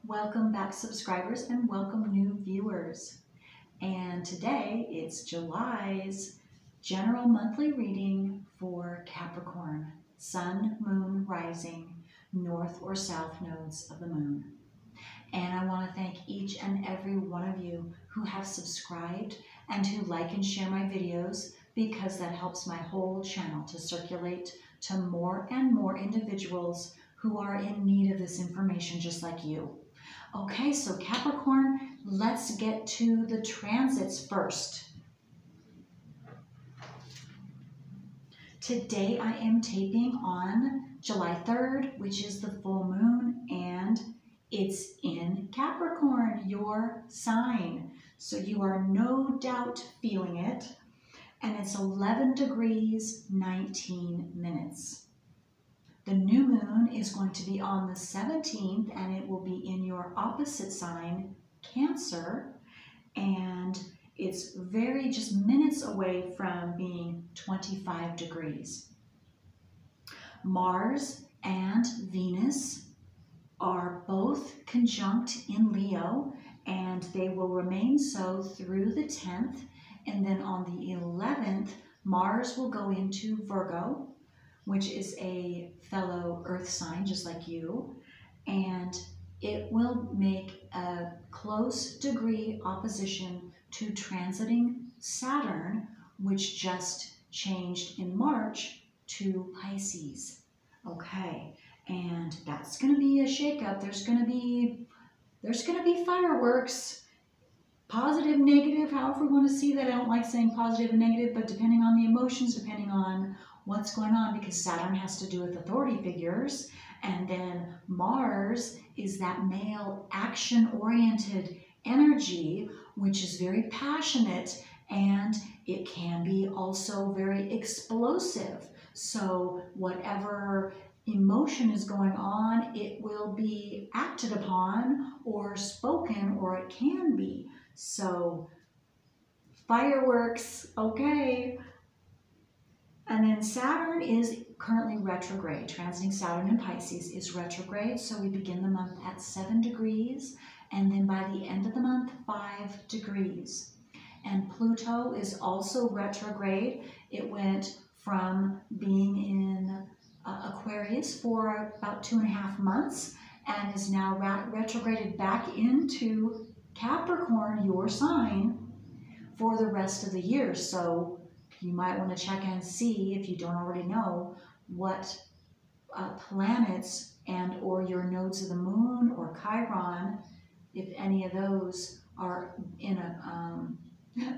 Welcome back, subscribers, and welcome new viewers. And today it's July's general monthly reading for Capricorn, Sun, Moon, Rising, North or South nodes of the Moon. And I want to thank each and every one of you who have subscribed and who like and share my videos, because that helps my whole channel to circulate to more and more individuals who are in need of this information just like you. Okay, so Capricorn, let's get to the transits first. Today I am taping on July 3rd, which is the full moon, and it's in Capricorn, your sign. So you are no doubt feeling it. And it's 11 degrees, 19 minutes. The new moon is going to be on the 17th, and it will be in your opposite sign, Cancer. And it's just minutes away from being 25 degrees. Mars and Venus are both conjunct in Leo, and they will remain so through the 10th. And then on the 11th, Mars will go into Virgo, which is a fellow earth sign just like you, and it will make a close degree opposition to transiting Saturn, which just changed in March to Pisces. Okay, and that's going to be a shakeup. There's going to be fireworks. Positive, negative, however we want to see that. I don't like saying positive and negative, but depending on the emotions, depending on what's going on, because Saturn has to do with authority figures, and then Mars is that male action-oriented energy, which is very passionate, and it can be also very explosive. So whatever emotion is going on, it will be acted upon or spoken, or it can be. So fireworks, okay. And then Saturn is currently retrograde. Transiting Saturn in Pisces is retrograde. So we begin the month at 7 degrees. And then by the end of the month, 5 degrees. And Pluto is also retrograde. It went from being in Aquarius for about 2.5 months and is now retrograded back into Capricorn, your sign, for the rest of the year. So you might want to check and see, if you don't already know, what planets and or your nodes of the moon or Chiron, if any of those are in a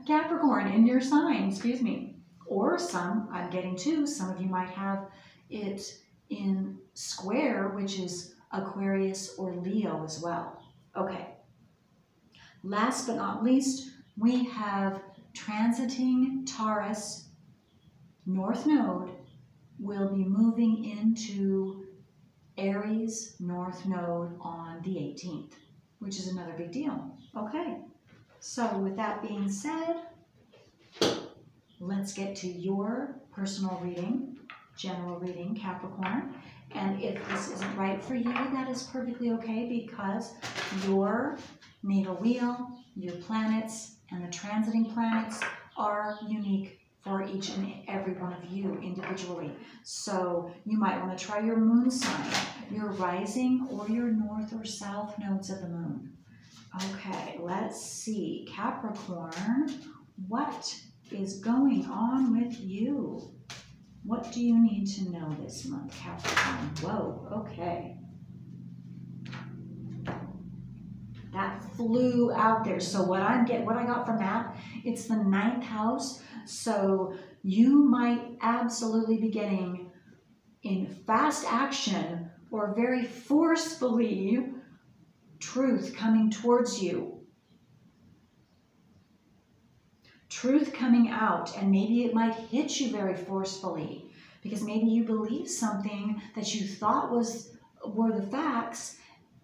Capricorn in your sign, excuse me. Or some, I'm getting to, some of you might have it in square, which is Aquarius or Leo as well. Okay. Last but not least, we have transiting Taurus, North Node, will be moving into Aries, North Node on the 18th, which is another big deal. Okay, so with that being said, let's get to your personal reading, general reading, Capricorn. And if this isn't right for you, that is perfectly okay, because your natal wheel, your planets, and the transiting planets are unique for each and every one of you individually. So you might want to try your moon sign, your rising, or your north or south nodes of the moon. Okay, let's see. Capricorn, what is going on with you? What do you need to know this month, Capricorn? Whoa, okay. That flew out there. So what I got from that, it's the 9th house. So you might absolutely be getting in fast action or very forcefully truth coming towards you. Truth coming out, and maybe it might hit you very forcefully, because maybe you believe something that you thought were the facts,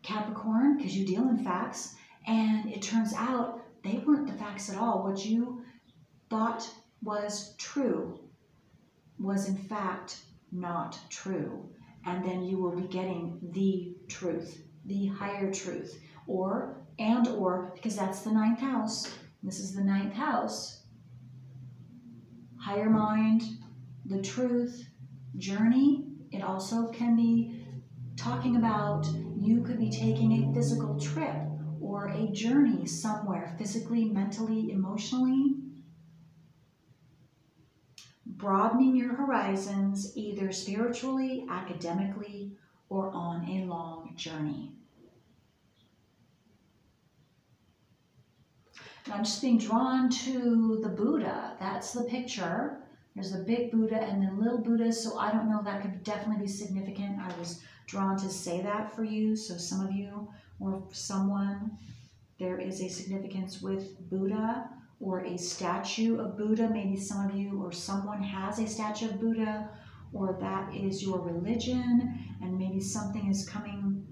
Capricorn, because you deal in facts, and it turns out they weren't the facts at all. What you thought was true was in fact not true. And then you will be getting the truth, the higher truth, or, because that's the 9th house. This is the 9th house. Higher mind, the truth, journey. It also can be talking about you could be taking a physical trip or a journey somewhere, physically, mentally, emotionally. Broadening your horizons, either spiritually, academically, or on a long journey. And I'm just being drawn to the Buddha. That's the picture. There's a big Buddha and then little Buddhas, so I don't know, that could definitely be significant. I was drawn to say that for you, so some of you or someone, there is a significance with Buddha or a statue of Buddha. Maybe some of you or someone has a statue of Buddha, or that is your religion, and maybe something is coming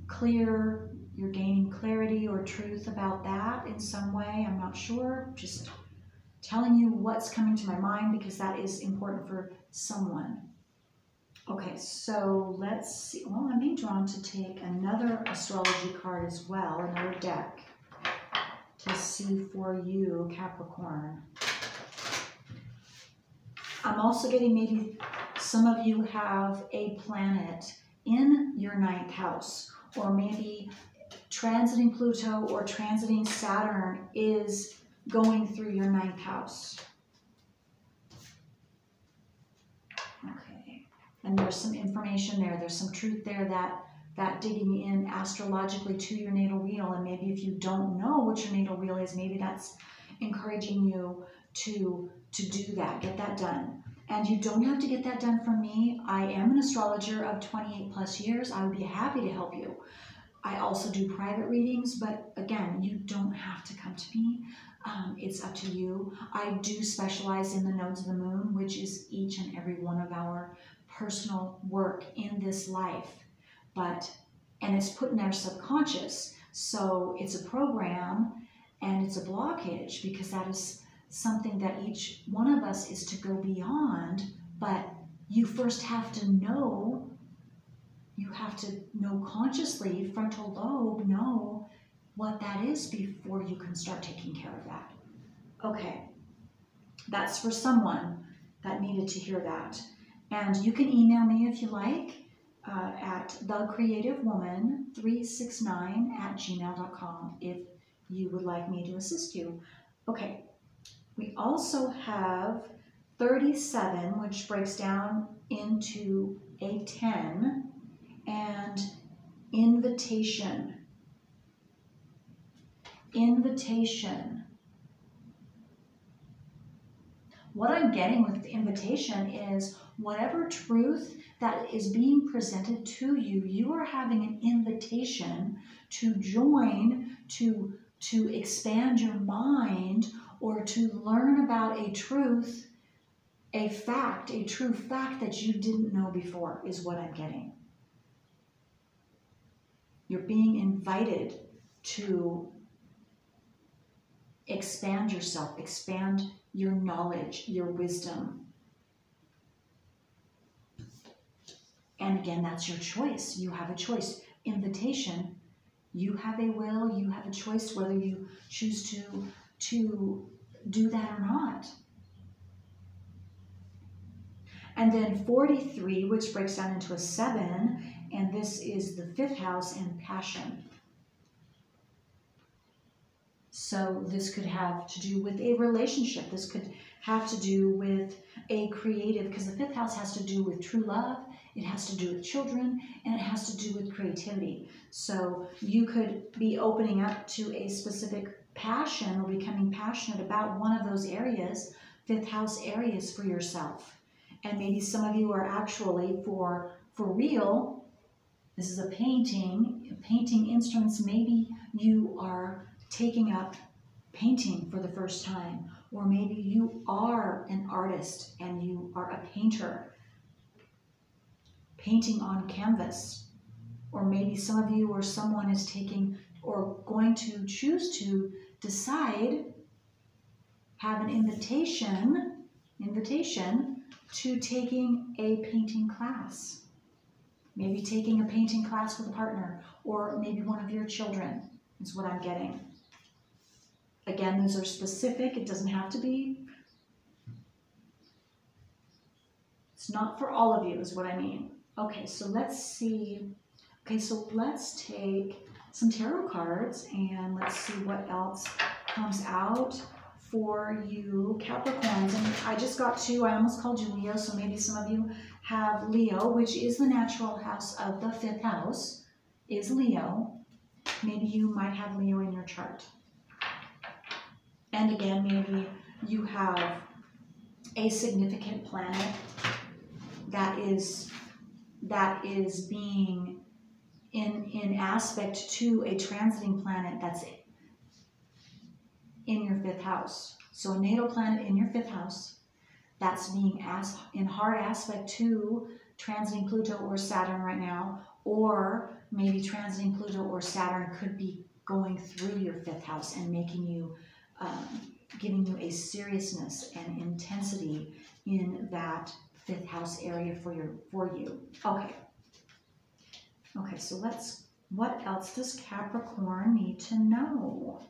clear. You're gaining clarity or truth about that in some way. I'm not sure. Just telling you what's coming to my mind because that is important for someone. Okay, so let's see. Well, I'm being drawn to take another astrology card as well, another deck, to see for you, Capricorn. I'm also getting maybe some of you have a planet in your 9th house, or maybe transiting Pluto or transiting Saturn is going through your 9th house. Okay, and there's some information there. There's some truth there that digging in astrologically to your natal wheel, and maybe if you don't know what your natal wheel is, maybe that's encouraging you to do that, get that done. And you don't have to get that done from me. I am an astrologer of 28 plus years. I would be happy to help you. I also do private readings, but again, you don't have to come to me. It's up to you. I do specialize in the nodes of the moon, which is each and every one of our personal work in this life. And it's put in our subconscious. So it's a program and it's a blockage because that is something that each one of us is to go beyond. But you first have to know. You have to know consciously, frontal lobe, know what that is before you can start taking care of that. Okay, that's for someone that needed to hear that. And you can email me if you like at thecreativewoman369@gmail.com if you would like me to assist you. Okay, we also have 37, which breaks down into a 10. And invitation. Invitation. What I'm getting with the invitation is whatever truth that is being presented to you, you are having an invitation to join, to expand your mind, or to learn about a truth, a fact, a true fact that you didn't know before is what I'm getting. You're being invited to expand yourself, expand your knowledge, your wisdom. And again, that's your choice. You have a choice. Invitation, you have a will, you have a choice whether you choose to do that or not. And then 43, which breaks down into a 7, and this is the 5th house and passion. So this could have to do with a relationship. This could have to do with a creative, because the 5th house has to do with true love, it has to do with children, and it has to do with creativity. So you could be opening up to a specific passion or becoming passionate about one of those areas, 5th house areas for yourself. And maybe some of you are actually, for real, this is a painting instruments, maybe you are taking up painting for the first time, or maybe you are an artist and you are a painter, painting on canvas, or maybe some of you or someone is taking or going to choose to decide, have an invitation to taking a painting class. Maybe taking a painting class with a partner, or maybe one of your children is what I'm getting. Again, those are specific. It doesn't have to be. It's not for all of you is what I mean. Okay, so let's see. Okay, so let's take some tarot cards and let's see what else comes out for you Capricorns. And I just got 2. I almost called you Leo, so maybe some of you have Leo, which is the natural house of the 5th house, is Leo. Maybe you might have Leo in your chart. And again, maybe you have a significant planet that is being in aspect to a transiting planet that's in your 5th house. So a natal planet in your 5th house that's being in hard aspect to transiting Pluto or Saturn right now, or maybe transiting Pluto or Saturn could be going through your 5th house and making you, giving you a seriousness and intensity in that 5th house area for you. Okay, so what else does Capricorn need to know?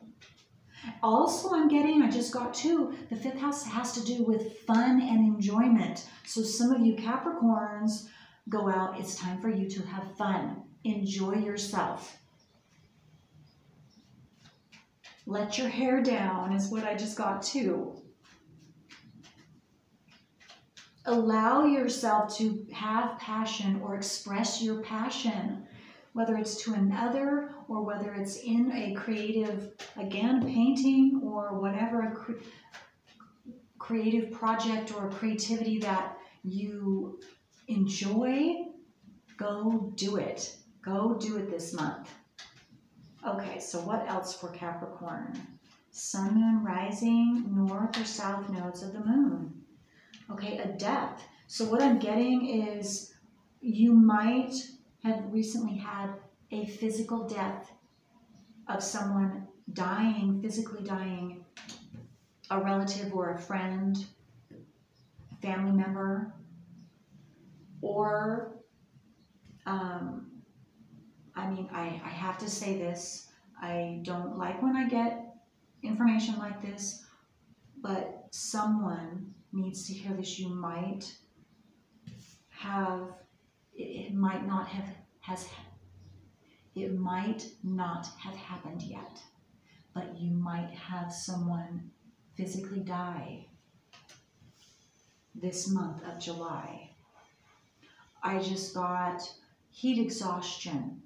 Also, I just got 2. The 5th house has to do with fun and enjoyment. So some of you Capricorns go out. It's time for you to have fun. Enjoy yourself. Let your hair down is what I just got 2. Allow yourself to have passion or express your passion, whether it's to another or whether it's in a creative, again, painting or whatever, a creative project or creativity that you enjoy. Go do it. Go do it this month. Okay, so what else for Capricorn? Sun, moon, rising, north or south nodes of the moon. Okay, a death. So what I'm getting is you might have recently had a physical death of someone dying, physically dying, a relative or a friend, a family member, or, I have to say this, I don't like when I get information like this, but someone needs to hear this. You might have, it might not have happened yet, but you might have someone physically die this month of July. I just got heat exhaustion,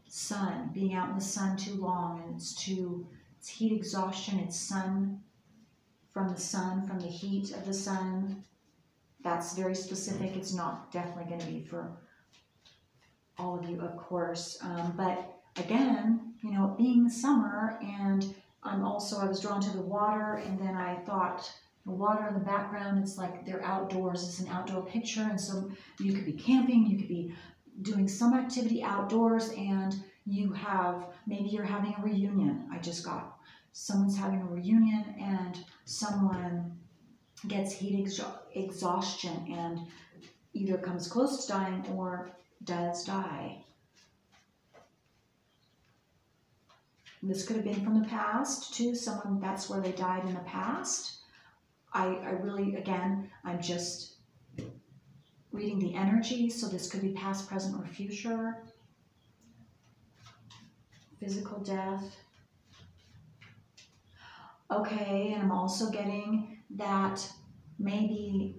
sun, being out in the sun too long, and it's heat exhaustion, it's sun, from the heat of the sun. That's very specific. It's not definitely going to be for all of you, of course. But again, being summer, and I was drawn to the water, and then I thought the water in the background, it's like they're outdoors. It's an outdoor picture, and so you could be camping, you could be doing some activity outdoors, and maybe you're having a reunion. I just got someone's having a reunion, and someone gets heat exhaustion and either comes close to dying or does die. This could have been from the past too. Someone, that's where they died in the past. I really, again, I'm just reading the energy, so this could be past, present, or future. Physical death. Okay, and I'm also getting that maybe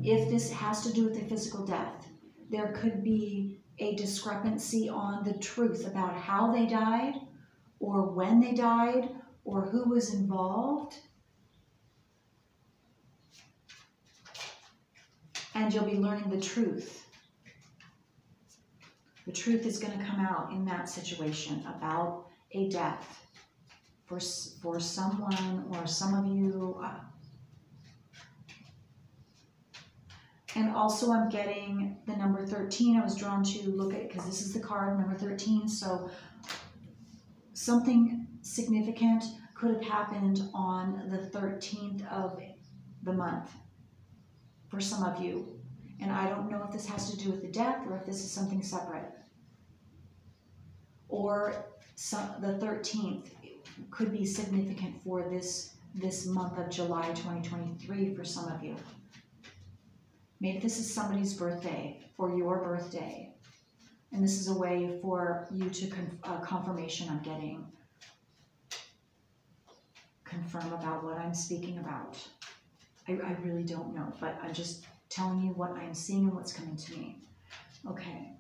if this has to do with a physical death, there could be a discrepancy on the truth about how they died, or when they died, or who was involved. And you'll be learning the truth. The truth is going to come out in that situation about a death for someone or some of you. And also I'm getting the number 13. I was drawn to look at it because this is the card, number 13. So something significant could have happened on the 13th of the month for some of you. And I don't know if this has to do with the death or if this is something separate. Or the 13th could be significant for this month of July 2023 for some of you. Maybe this is somebody's birthday or your birthday. And this is a way for you to confirmation I'm getting. Confirm about what I'm speaking about. I really don't know, but I'm just telling you what I'm seeing and what's coming to me. Okay.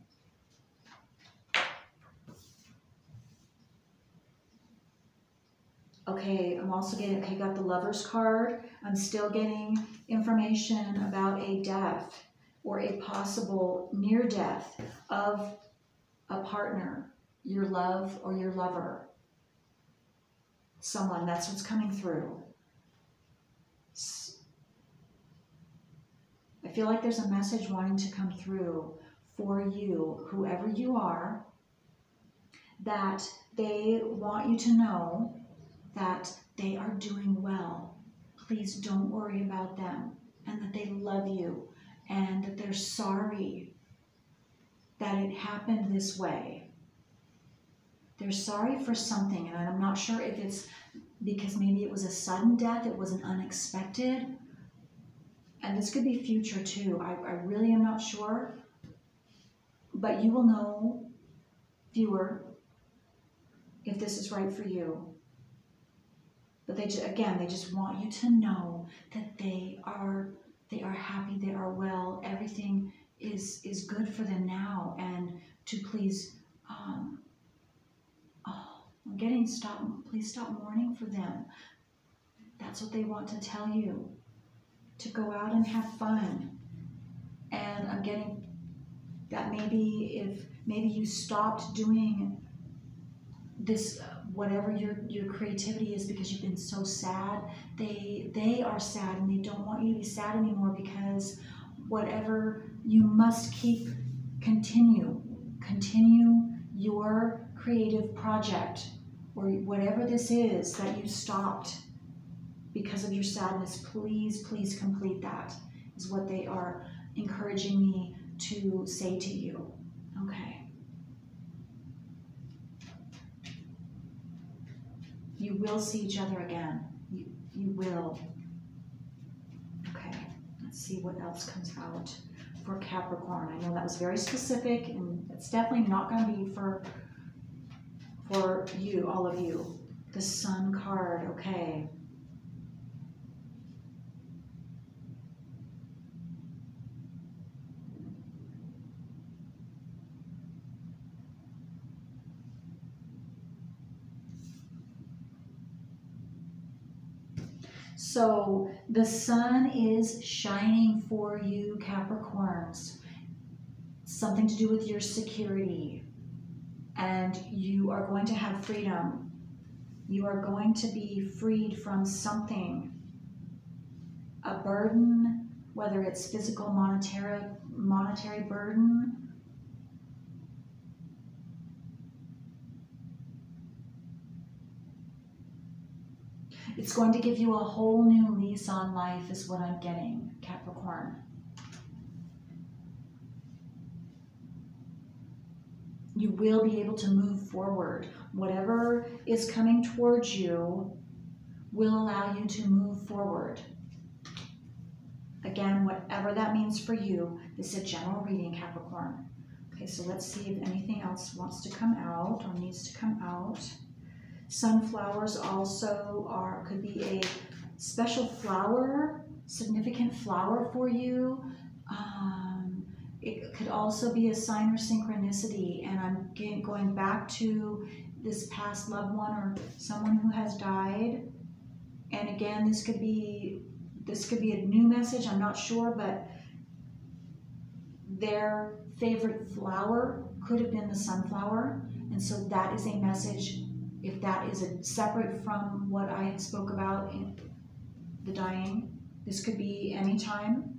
Okay, I'm also getting, okay, got the Lover's card. I'm still getting information about a death or a possible near death of a partner, your love or your lover. Someone, that's what's coming through. I feel like there's a message wanting to come through for you, whoever you are, that they want you to know that they are doing well. Please don't worry about them, and that they love you, and that they're sorry that it happened this way. They're sorry for something, and I'm not sure if it's because maybe it was a sudden death, it was an unexpected, and this could be future too. I really am not sure, but you will know, viewer, if this is right for you. But they just want you to know that they are happy, they are well, everything is good for them now, and to please, I'm getting please stop mourning for them. That's what they want to tell you, to go out and have fun. And I'm getting that maybe you stopped doing this, whatever your creativity is, because you've been so sad. They are sad, and they don't want you to be sad anymore, because whatever you must continue your creative project, or whatever this is that you stopped because of your sadness. Please complete that, is what they are encouraging me to say to you. Okay. You will see each other again. You will. Okay, let's see what else comes out for Capricorn. I know that was very specific, and it's definitely not going to be for you, all of you. The Sun card, okay. So the sun is shining for you, Capricorns. Something to do with your security. And you are going to have freedom. You are going to be freed from something. A burden, whether it's physical, monetary burden. It's going to give you a whole new lease on life, is what I'm getting, Capricorn. You will be able to move forward. Whatever is coming towards you will allow you to move forward. Again, whatever that means for you, this is a general reading, Capricorn. Okay, so let's see if anything else wants to come out or needs to come out. Sunflowers also could be a special flower, significant flower for you. It could also be a sign or synchronicity, and I'm going back to this past loved one or someone who has died. And again, this could be a new message, I'm not sure, but their favorite flower could have been the sunflower, and so that is a message. If that is separate from what I spoke about in the dying, this could be any time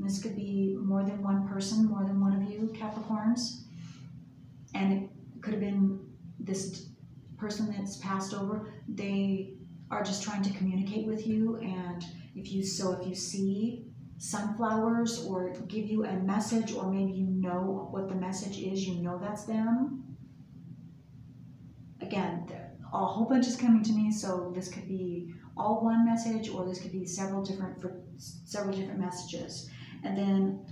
this could be more than one person, more than one of you, Capricorns. And it could have been this person that's passed over. They are just trying to communicate with you, and if you see sunflowers or give you a message, or maybe you know what the message is, you know that's them. Again, a whole bunch is coming to me, so this could be all one message, or this could be several different messages. And then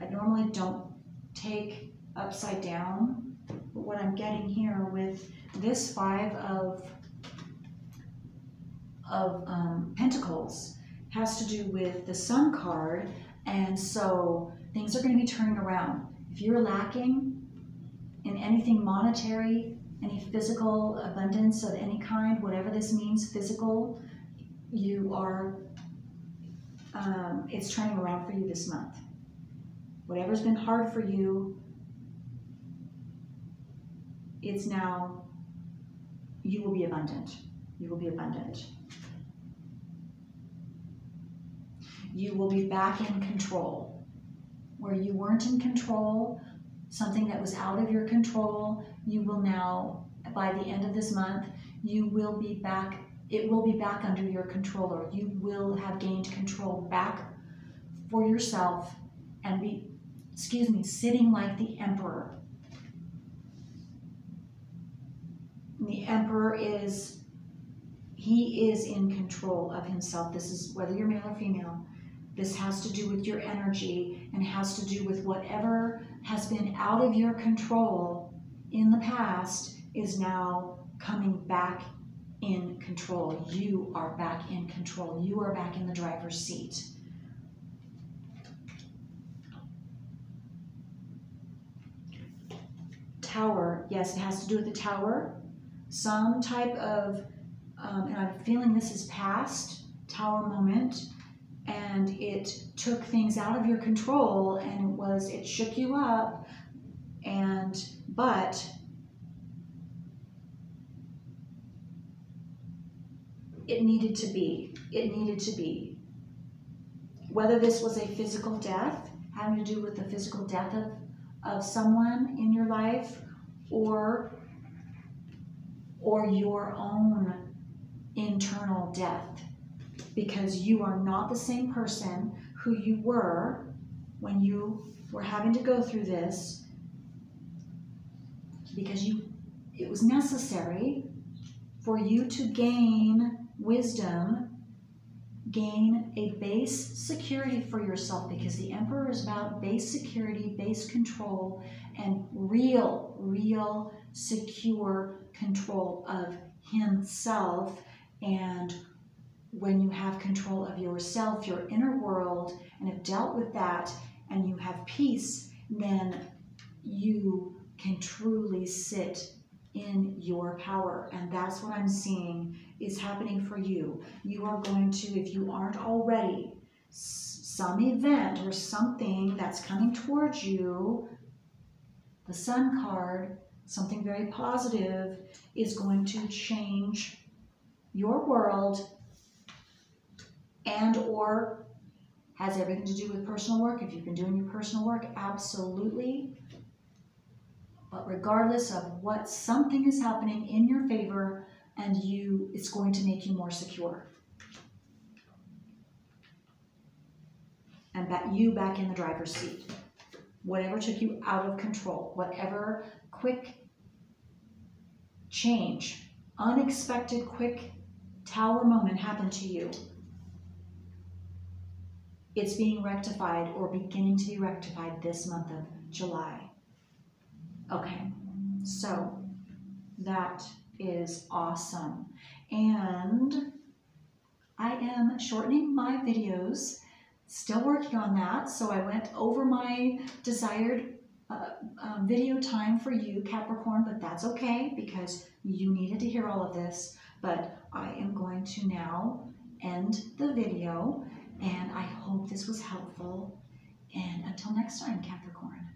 I normally don't take upside down, but what I'm getting here with this Five of Pentacles has to do with the Sun card, and so things are going to be turning around. If you're lacking in anything monetary, any physical abundance of any kind, whatever this means, physical, you are, it's turning around for you this month. Whatever's been hard for you, it's now, you will be abundant. You will be abundant. You will be back in control. Where you weren't in control, something that was out of your control, you will now, by the end of this month, you will be back, it will be back under your control, or you will have gained control back for yourself and be, sitting like the Emperor. The Emperor is, he is in control of himself. This is whether you're male or female. This has to do with your energy and has to do with whatever has been out of your control in the past is now coming back in control. You are back in control. You are back in the driver's seat. Tower, yes, it has to do with the Tower. Some type of, and I'm feeling this is past, Tower moment, and it took things out of your control, and it shook you up, but it needed to be. Whether this was a physical death, having to do with the physical death of someone in your life, or your own internal death, because you are not the same person who you were when you were having to go through this, because it was necessary for you to gain wisdom, gain a base security for yourself, because the Emperor is about base security, base control, and real secure control of himself. And when you have control of yourself, your inner world, and have dealt with that, and you have peace, then you can truly sit in your power. And that's what I'm seeing is happening for you. You are going to, if you aren't already, some event or something that's coming towards you, the Sun card, something very positive, is going to change your world, and or has everything to do with personal work. If you've been doing your personal work, absolutely. But regardless of what, something is happening in your favor, and it's going to make you more secure. And you back in the driver's seat. Whatever took you out of control, whatever quick change, unexpected quick Tower moment happened to you, it's being rectified or beginning to be rectified this month of July. Okay, so that is awesome. And I am shortening my videos, still working on that. So I went over my desired video time for you, Capricorn, but that's okay because you needed to hear all of this. But I am going to now end the video, and I hope this was helpful. And until next time, Capricorn.